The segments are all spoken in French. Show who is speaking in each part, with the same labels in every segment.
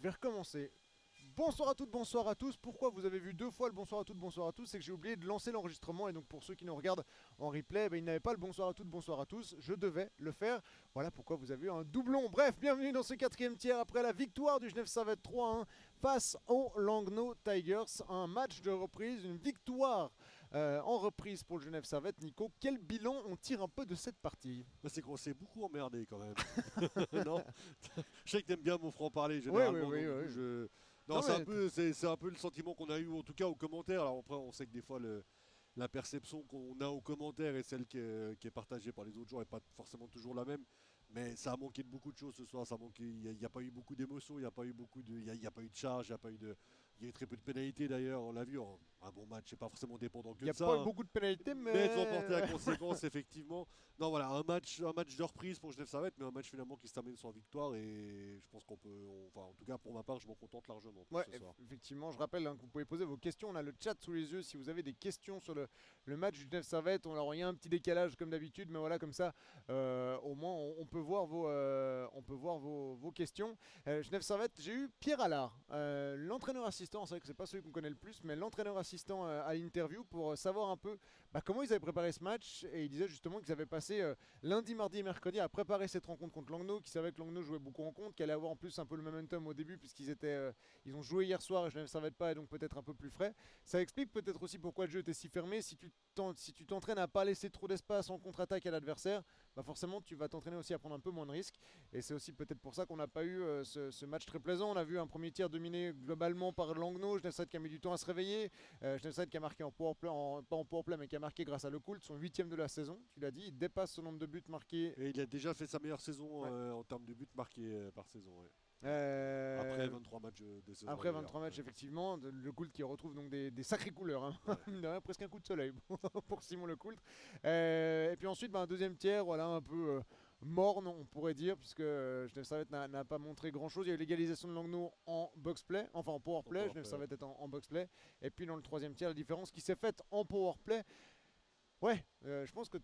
Speaker 1: vais recommencer. Bonsoir à toutes, bonsoir à tous. Pourquoi vous avez vu deux fois le bonsoir à toutes, bonsoir à tous? C'est que j'ai oublié de lancer l'enregistrement et donc pour ceux qui nous regardent en replay, ils n'avaient pas le bonsoir à toutes, bonsoir à tous. Je devais le faire. Voilà pourquoi vous avez eu un doublon. Bref, bienvenue dans ce quatrième tiers après la victoire du Genève Servette 3-1 face aux Langnau Tigers. Un match de reprise, une victoire en reprise pour le Genève Servette. Nico, quel bilan on tire un peu de cette partie?
Speaker 2: C'est qu'on s'est beaucoup emmerdé quand même. Non. Je sais que t'aimes bien mon franc-parler
Speaker 1: Oui,
Speaker 2: généralement.
Speaker 1: oui,
Speaker 2: Donc,
Speaker 1: oui.
Speaker 2: du coup, Non,
Speaker 1: Non, mais
Speaker 2: c'est un peu le sentiment qu'on a eu en tout cas aux commentaires. Alors après, on sait que des fois la perception qu'on a aux commentaires et celle qui est partagée par les autres joueurs n'est pas forcément toujours la même. Mais ça a manqué de beaucoup de choses ce soir. Il n'y a pas eu beaucoup d'émotions, il n'y a pas eu il y a pas eu de charge, il y a eu très peu de pénalités d'ailleurs. On l'a vu, un bon match, c'est pas forcément dépendant que
Speaker 1: il n'y a
Speaker 2: de ça.
Speaker 1: pas eu beaucoup de pénalités,
Speaker 2: Mais elles ont porté
Speaker 1: mais...
Speaker 2: la conséquence, effectivement. Non, voilà, un match de reprise pour Genève Servette, mais un match finalement qui se termine sans victoire. Et je pense enfin, en tout cas, pour ma part, je m'en contente largement pour
Speaker 1: Ouais,
Speaker 2: ce soir.
Speaker 1: effectivement, je rappelle que vous pouvez poser vos questions. On a le chat sous les yeux. Si vous avez des questions sur le match du Genève Servette, il y a un petit décalage comme d'habitude, mais voilà, comme ça, au moins, on peut voir vos questions. Genève Servette, j'ai eu Pierre Allard, l'entraîneur assistant. C'est vrai que c'est pas celui qu'on connaît le plus, mais l'entraîneur assistant à l'interview pour savoir un peu comment ils avaient préparé ce match. Et il disait justement qu'ils avaient passé lundi, mardi et mercredi à préparer cette rencontre contre Langnau, qu'ils savaient que Langnau jouait beaucoup en compte, qu'elle allait avoir en plus un peu le momentum au début, puisqu'ils ils ont joué hier soir et Genève Servette pas, et donc peut-être un peu plus frais. Ça explique peut-être aussi pourquoi le jeu était si fermé. Si tu t'entraînes à pas laisser trop d'espace en contre-attaque à l'adversaire, forcément tu vas t'entraîner aussi à prendre un peu moins de risques. Et c'est aussi peut-être pour ça qu'on n'a pas eu ce match très plaisant. On a vu un premier tiers dominé globalement par Langnau, Genève Servette qui a mis du temps à se réveiller, Genève Servette qui a marqué en powerplay, pas en powerplay, mais qui a marqué grâce à Lecoult, son 8ème de la saison. Tu l'as dit, il dépasse son nombre de buts marqués.
Speaker 2: Et il a déjà fait sa meilleure saison
Speaker 1: Ouais.
Speaker 2: en termes de buts marqués par saison. Ouais.
Speaker 1: Euh,
Speaker 2: Après 23 matchs de saison.
Speaker 1: Après 23 matchs, effectivement, Lecoult qui retrouve donc des sacrées couleurs. Hein.
Speaker 2: Ouais.
Speaker 1: Presque un coup de soleil pour Simon Lecoult. Et puis ensuite, un deuxième tiers, voilà, un peu morne, on pourrait dire, puisque Genève Servette n'a pas montré grand-chose. Il y a eu l'égalisation de Langnau en box-play, enfin en power-play. Genève Servette est en box-play. Et puis dans le troisième tiers, la différence qui s'est faite en power-play. Ouais, je pense que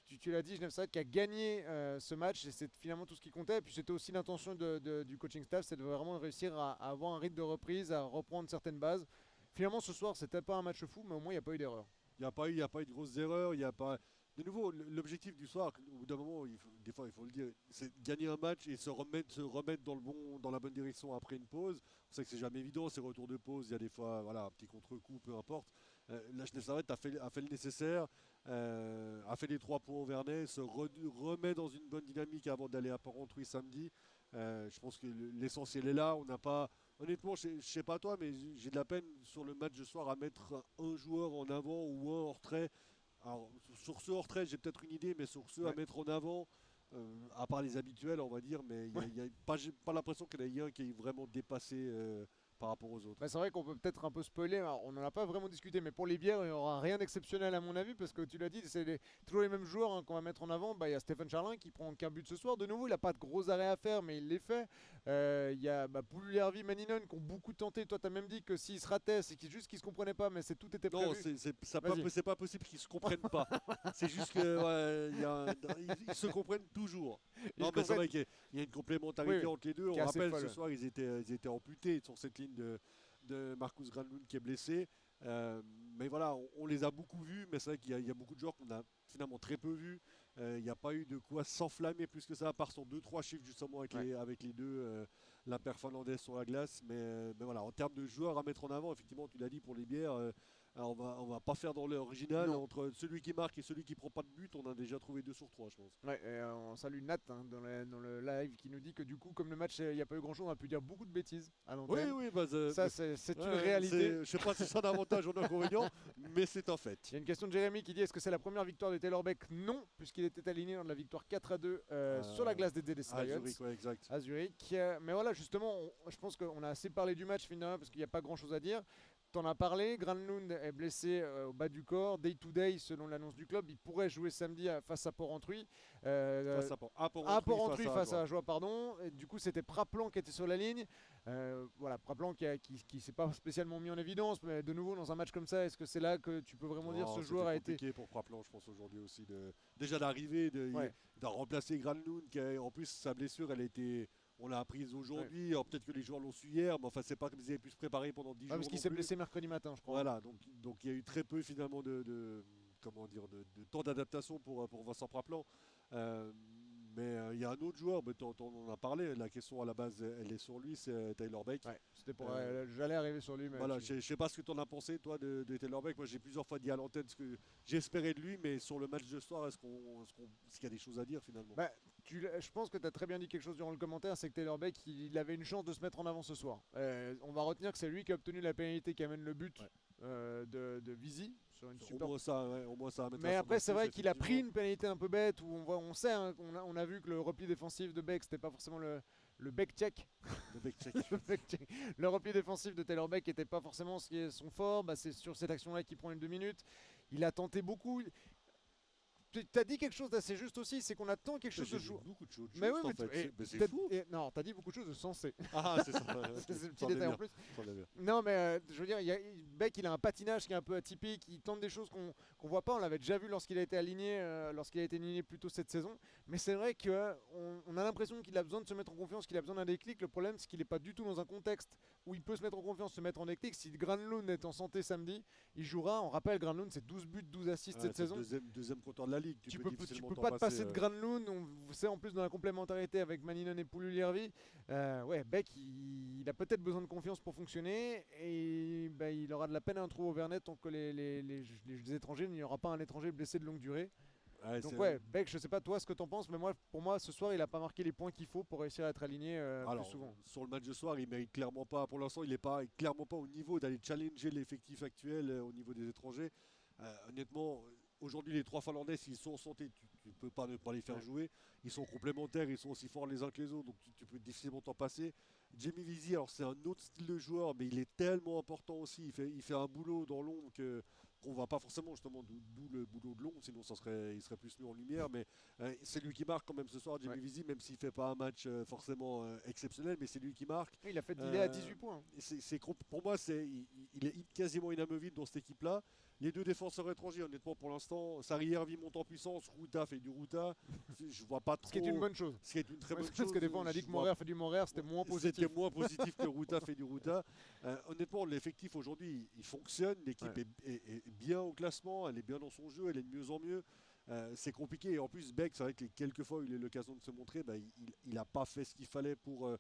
Speaker 1: tu l'as dit, Genève Servette qui a gagné ce match et c'est finalement tout ce qui comptait. Et puis c'était aussi l'intention du coaching staff, c'est de vraiment réussir à avoir un rythme de reprise, à reprendre certaines bases. Finalement ce soir c'était pas un match fou, mais au moins il n'y a pas eu d'erreur.
Speaker 2: Il y a pas eu de grosses erreurs. Il y a pas. De nouveau, l'objectif du soir, au bout d'un moment, des fois il faut le dire, c'est de gagner un match et se remettre dans la bonne direction après une pause. On sait que c'est jamais évident, ces retours de pause, il y a des fois voilà, un petit contre-coup, peu importe. La Genève Servette a fait le nécessaire, a fait les 3 points au Vernet, remet dans une bonne dynamique avant d'aller à Porrentruy samedi. Je pense que l'essentiel est là. On n'a pas. Honnêtement, je sais pas toi, mais j'ai de la peine sur le match de soir à mettre un joueur en avant ou un hors trait. Alors, sur ceux hors trait, j'ai peut-être une idée, mais sur ceux à mettre en avant, à part les habituels, on va dire, mais j'ai pas l'impression qu'il y en ait un qui est vraiment dépassé par rapport aux autres.
Speaker 1: C'est vrai qu'on peut peut-être un peu spoiler, alors, on n'en a pas vraiment discuté, mais pour les bières, il n'y aura rien d'exceptionnel à mon avis, parce que tu l'as dit, c'est toujours les mêmes joueurs qu'on va mettre en avant. Il y a Stéphane Charlin qui prend qu'un but ce soir. De nouveau, il n'a pas de gros arrêts à faire, mais il les fait. Il y a Poulilervi, Maninon qui ont beaucoup tenté. Toi, tu as même dit que s'ils se rataient, c'est juste qu'ils ne se comprenaient pas, mais tout était prévu.
Speaker 2: Non, c'est pas possible qu'ils se comprennent pas. C'est juste que ils se comprennent toujours. Non, mais c'est vrai qu'il y a une complémentarité entre les deux. On rappelle, ce soir, ils étaient amputés sur cette ligne de Marcus Granlund qui est blessé. Mais voilà, on les a beaucoup vus, mais c'est vrai qu'il y a beaucoup de joueurs qu'on a finalement très peu vus. Il n'y a pas eu de quoi s'enflammer plus que ça, à part son 2-3 chiffres justement avec les deux, l'impair finlandais sur la glace. Mais voilà, en termes de joueurs à mettre en avant, effectivement, tu l'as dit pour les bières, on va pas faire dans l'original. Entre celui qui marque et celui qui prend pas de but, on a déjà trouvé 2 sur 3, je pense.
Speaker 1: Ouais, on salue Nat dans le live qui nous dit que du coup, comme le match, il n'y a pas eu grand-chose, on a pu dire beaucoup de bêtises à l'antenne.
Speaker 2: Oui,
Speaker 1: ça c'est une réalité.
Speaker 2: Je sais pas si c'est un avantage ou un inconvénient, mais c'est un fait.
Speaker 1: Il y a une question de Jérémy qui dit est-ce que c'est la première victoire de Taylor Beck? Non, puisqu'il était aligné dans la victoire 4-2 sur la glace des DDC Lions.
Speaker 2: À Zurich, ouais, exact.
Speaker 1: À Zurich. Mais voilà, justement, je pense qu'on a assez parlé du match finalement, parce qu'il n'y a pas grand-chose à dire. T'en as parlé, Granlund est blessé au bas du corps, day to day selon l'annonce du club, il pourrait jouer samedi face à Porrentruy. À Porrentruy face à Ajoie, pardon. Et du coup c'était Praplan qui était sur la ligne. Voilà, Praplan qui s'est pas spécialement mis en évidence, mais de nouveau dans un match comme ça, est-ce que c'est là que tu peux vraiment dire ce joueur a été...
Speaker 2: C'est compliqué pour Praplan, je pense aujourd'hui aussi, déjà d'arriver, de remplacer Granlund, en plus sa blessure elle a été... on l'a apprise aujourd'hui. Alors peut-être que les joueurs l'ont su hier, mais enfin c'est pas comme s'ils avaient pu se préparer pendant 10 jours.
Speaker 1: Parce qu'il
Speaker 2: non
Speaker 1: s'est
Speaker 2: plus.
Speaker 1: blessé mercredi matin, je crois.
Speaker 2: Voilà, donc il y a eu très peu finalement comment dire, de temps d'adaptation pour Vincent Praplan. Euh, mais il y a un autre joueur, mais on en a parlé, la question à la base elle est sur lui, c'est Taylor Beck.
Speaker 1: Ouais, c'était pour.
Speaker 2: Euh,
Speaker 1: J'allais arriver sur lui, mais.
Speaker 2: Voilà, je sais pas ce que tu en as pensé toi de Taylor Beck. Moi j'ai plusieurs fois dit à l'antenne ce que j'espérais de lui, mais sur le match de ce soir, est-ce qu'il y a des choses à dire finalement?
Speaker 1: Bah, je pense que tu as très bien dit quelque chose durant le commentaire, c'est que Taylor Beck, il avait une chance de se mettre en avant ce soir. On va retenir que c'est lui qui a obtenu la pénalité qui amène le but
Speaker 2: Ouais.
Speaker 1: de Visi sur une
Speaker 2: Au
Speaker 1: super.
Speaker 2: moins ça, ouais, au moins ça va mettre
Speaker 1: Mais
Speaker 2: un
Speaker 1: après, c'est
Speaker 2: son
Speaker 1: vrai
Speaker 2: actif,
Speaker 1: qu'il a pris
Speaker 2: effectivement.
Speaker 1: une pénalité un peu bête où on sait, hein, on a vu que le repli défensif de Beck, c'était pas forcément le Beck check.
Speaker 2: Le Beck check.
Speaker 1: Le Beck check. Le repli défensif de Taylor Beck n'était pas forcément ce qui est son fort. Bah, c'est sur cette action-là qu'il prend une 2 minutes. Il a tenté beaucoup. Tu as dit quelque chose d'assez juste aussi, c'est qu'on attend quelque chose
Speaker 2: J'ai
Speaker 1: de
Speaker 2: dit
Speaker 1: jour.
Speaker 2: beaucoup de choses.
Speaker 1: Mais oui,
Speaker 2: juste, en
Speaker 1: mais
Speaker 2: fait. C'est
Speaker 1: t'as-
Speaker 2: fou.
Speaker 1: non, t'as dit beaucoup de choses de sensé.
Speaker 2: Ah, c'est ça.
Speaker 1: C'est le petit
Speaker 2: T'en es
Speaker 1: détail en
Speaker 2: bien,
Speaker 1: plus.
Speaker 2: t'en es bien.
Speaker 1: Non, mais je veux dire, Beck, il a un patinage qui est un peu atypique. Il tente des choses qu'on voit pas. On l'avait déjà vu lorsqu'il a été aligné, plus tôt cette saison. Mais c'est vrai qu'on a l'impression qu'il a besoin de se mettre en confiance, qu'il a besoin d'un déclic. Le problème, c'est qu'il n'est pas du tout dans un contexte où il peut se mettre en confiance, se mettre en déclic. Si Granlund est en santé samedi, il jouera. On rappelle, Granlund, c'est 12 buts, 12 assists
Speaker 2: Ouais,
Speaker 1: cette
Speaker 2: c'est le
Speaker 1: saison.
Speaker 2: deuxième compteur de la ligue.
Speaker 1: Tu
Speaker 2: peux
Speaker 1: peux
Speaker 2: difficilement
Speaker 1: pas
Speaker 2: t'en
Speaker 1: te passer de
Speaker 2: euh,
Speaker 1: Granlund. On sait en plus dans la complémentarité avec Mannion et Pouliljärvi. Ouais, Beck, il a peut-être besoin de confiance pour fonctionner et bah, il aura de la peine à un trou au Vernet tant que les étrangers, il n'y aura pas un étranger blessé de longue durée.
Speaker 2: ouais,
Speaker 1: Donc
Speaker 2: c'est-
Speaker 1: ouais, Beck, je sais pas toi ce que t'en penses, mais pour moi ce soir il a pas marqué les points qu'il faut pour réussir à être aligné plus
Speaker 2: Alors,
Speaker 1: souvent.
Speaker 2: sur le match de soir, il mérite clairement pas. Pour l'instant, il n'est pas clairement pas au niveau d'aller challenger l'effectif actuel au niveau des étrangers. Honnêtement, aujourd'hui, les trois Finlandais, s'ils sont en santé, tu ne peux pas ne pas les faire
Speaker 1: Ouais.
Speaker 2: jouer. Ils sont complémentaires, ils sont aussi forts les uns que les autres, donc tu peux difficilement t'en passer. Jamie Visi, alors c'est un autre style de joueur, mais il est tellement important aussi. Il fait un boulot dans l'ombre qu'on voit pas forcément, justement, d'où le boulot de l'ombre, sinon il serait plus mis en lumière. Mais c'est lui qui marque quand même ce soir, Jamie
Speaker 1: Ouais.
Speaker 2: Visi, même s'il fait pas un match forcément exceptionnel, mais c'est lui qui marque.
Speaker 1: Il a fait de l'idée à 18 points.
Speaker 2: Pour moi, il est quasiment inamovible dans cette équipe-là. Les deux défenseurs étrangers, honnêtement, pour l'instant, Sarri-Hervi monte en puissance, Ruta fait du Ruta. Je vois pas trop.
Speaker 1: Ce qui est une bonne chose.
Speaker 2: Ce qui est une très bonne chose.
Speaker 1: Parce que des fois on a dit
Speaker 2: Je
Speaker 1: que
Speaker 2: vois-
Speaker 1: Morer fait du Morer, c'était moins positif.
Speaker 2: C'était moins positif que Ruta fait du Ruta. Honnêtement, l'effectif aujourd'hui, il fonctionne. L'équipe
Speaker 1: Ouais.
Speaker 2: est bien au classement, elle est bien dans son jeu, elle est de mieux en mieux. C'est compliqué. Et en plus, Beck, c'est vrai que les quelques fois où il a eu l'occasion de se montrer, bah, il n'a pas fait ce qu'il fallait pour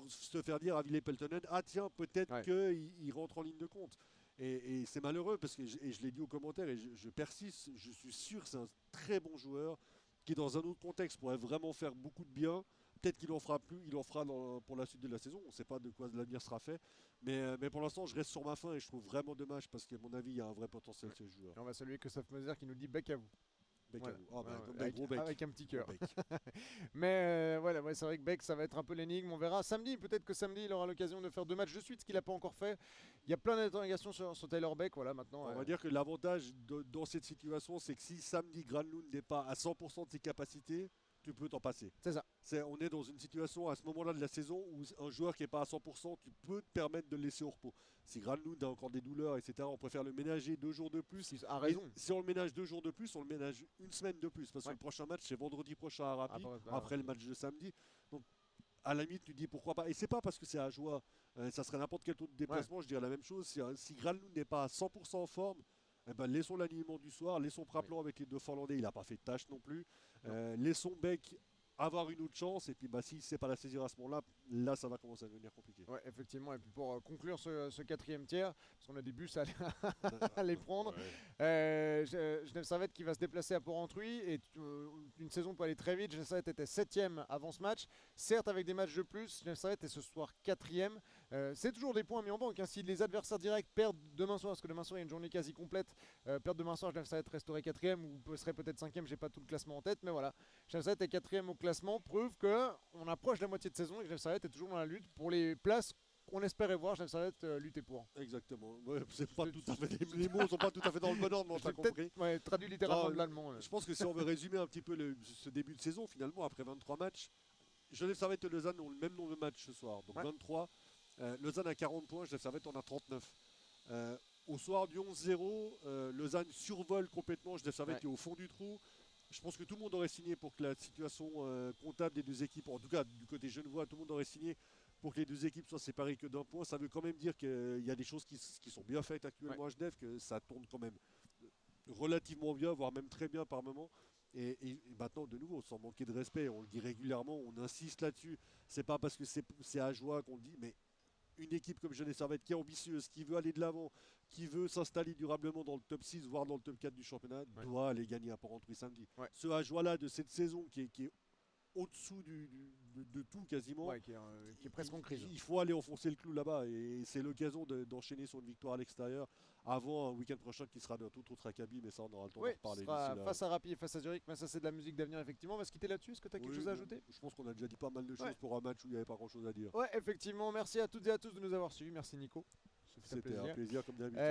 Speaker 2: se faire dire à Ville Peltonen, ah tiens, peut-être
Speaker 1: Ouais.
Speaker 2: qu'il rentre en ligne de compte. Et c'est malheureux parce que je l'ai dit aux commentaires et je persiste, je suis sûr que c'est un très bon joueur qui dans un autre contexte pourrait vraiment faire beaucoup de bien. Peut-être qu'il en fera plus, il en fera pour la suite de la saison. On ne sait pas de quoi l'avenir sera fait. Mais pour l'instant, je reste sur ma faim et je trouve vraiment dommage parce qu'à mon avis, il y a un vrai potentiel chez ce joueur.
Speaker 1: Et on va saluer Christophe Moser qui nous dit bec à vous.
Speaker 2: Bec à
Speaker 1: Voilà.
Speaker 2: vous. Ah, bah,
Speaker 1: Ouais,
Speaker 2: bec, gros bec.
Speaker 1: avec un petit cœur.
Speaker 2: Gros bec.
Speaker 1: Mais voilà, ouais, c'est vrai que Beck, ça va être un peu l'énigme. On verra samedi. Peut-être que samedi, il aura l'occasion de faire 2 matchs de suite, ce qu'il n'a pas encore fait. Il y a plein d'interrogations sur Taylor Beck. Voilà, maintenant.
Speaker 2: On va dire que l'avantage dans cette situation, c'est que si samedi Granlund n'est pas à 100% de ses capacités, tu peux t'en passer.
Speaker 1: C'est ça.
Speaker 2: On est dans une situation à ce moment-là de la saison où un joueur qui n'est pas à 100%, tu peux te permettre de le laisser au repos. Si Granlund a encore des douleurs, etc., on préfère le ménager 2 jours de plus.
Speaker 1: Il a raison.
Speaker 2: Et si on le ménage 2 jours de plus, on le ménage une semaine de plus. Parce que
Speaker 1: Ouais.
Speaker 2: le prochain match, c'est vendredi prochain à Rapid,
Speaker 1: Après,
Speaker 2: après le match de samedi. Donc, à la limite, tu dis pourquoi pas. Et c'est pas parce que c'est à joie. Ça serait n'importe quel autre déplacement, je dirais la même chose. Si Granlund n'est pas à 100% en forme, eh ben, laissons l'alignement du soir, laissons Praplan avec les deux Finlandais, il n'a pas fait de tâche non plus. Laissons Beck avoir une autre chance, et puis bah, s'il ne sait pas la saisir à ce moment-là, là ça va commencer à devenir compliqué.
Speaker 1: Ouais, effectivement. Et puis pour conclure ce quatrième tiers, parce qu'on a des bus à à les prendre, Genève Servette qui va se déplacer à Port-Entruy. Et une saison peut aller très vite. Genève Servette était 7ème avant ce match. Certes, avec des matchs de plus, Genève Servette est ce soir 4ème. C'est toujours des points mis en banque. Hein. Si les adversaires directs perdent demain soir, parce que demain soir il y a une journée quasi complète, perdent demain soir, Genève Servette resterait 4ème ou serait peut-être 5ème. J'ai pas tout le classement en tête, mais voilà. Genève Servette est 4ème au classement, preuve qu'on approche de la moitié de saison et Genève Servette est toujours dans la lutte pour les places qu'on espérait voir Genève Servette lutter pour.
Speaker 2: Exactement. Ouais, c'est pas tout à fait, les mots sont pas tout à fait dans le bon ordre, mais on t'a
Speaker 1: J'ai peut-être,
Speaker 2: compris.
Speaker 1: ouais, traduit littéralement
Speaker 2: Non,
Speaker 1: de l'allemand.
Speaker 2: Je pense que si on veut résumer un petit peu ce début de saison, finalement, après 23 matchs, Genève Servette et Lausanne ont le même nombre de matchs ce soir, donc
Speaker 1: Ouais.
Speaker 2: 23. Lausanne a 40 points, Genève Servette en a 39. Au soir du 11-0, Lausanne survole complètement, Genève Servette
Speaker 1: Ouais.
Speaker 2: est au fond du trou. Je pense que tout le monde aurait signé pour que la situation comptable des deux équipes, en tout cas du côté genevois, tout le monde aurait signé pour que les deux équipes soient séparées que d'un point. Ça veut quand même dire qu'il y a des choses qui sont bien faites actuellement à Genève, que ça tourne quand même relativement bien, voire même très bien par moment. Et maintenant, de nouveau, sans manquer de respect, on le dit régulièrement, on insiste là-dessus. C'est pas parce que c'est à joie qu'on le dit, mais une équipe comme Genève Servette qui est ambitieuse, qui veut aller de l'avant, qui veut s'installer durablement dans le top 6, voire dans le top 4 du championnat, doit aller gagner à Porrentruy samedi. Ce à-joie-là de cette saison qui est au-dessous de tout quasiment,
Speaker 1: qui est presque en crise.
Speaker 2: Il faut aller enfoncer le clou là-bas et c'est l'occasion d'enchaîner sur une victoire à l'extérieur avant un week-end prochain qui sera d'un tout autre acabit, mais ça on aura le temps d'en reparler.
Speaker 1: Face à Rappi et face à Zurich, mais ça c'est de la musique d'avenir effectivement. On va se quitter là-dessus, est-ce que tu as quelque chose à ajouter?
Speaker 2: Je pense qu'on a déjà dit pas mal de choses pour un match où il n'y avait pas grand-chose à dire.
Speaker 1: Ouais, effectivement, merci à toutes et à tous de nous avoir suivis, merci Nico.
Speaker 2: C'était un plaisir comme d'habitude.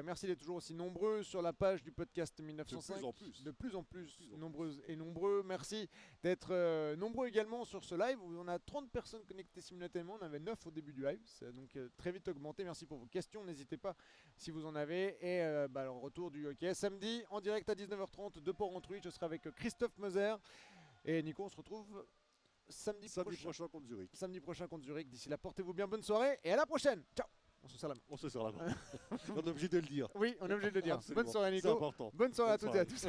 Speaker 1: Merci d'être toujours aussi nombreux sur la page du podcast 1905. De plus en plus nombreuses et nombreux. Merci d'être nombreux également sur ce live où on a 30 personnes connectées simultanément. On avait 9 au début du live. C'est donc très vite augmenté. Merci pour vos questions. N'hésitez pas si vous en avez. Et le retour du hockey samedi en direct à 19h30 de Porrentruy. Je serai avec Christophe Moser. Et Nico, on se retrouve samedi prochain
Speaker 2: contre Zurich.
Speaker 1: Samedi prochain contre Zurich. D'ici là, portez-vous bien. Bonne soirée et à la prochaine. Ciao. On se serre la main.
Speaker 2: On se serre la main. On est obligé de le dire.
Speaker 1: Oui, on est obligé de le dire.
Speaker 2: Absolument.
Speaker 1: Bonne soirée Nico.
Speaker 2: C'est important.
Speaker 1: Bonne soirée à toutes et à tous.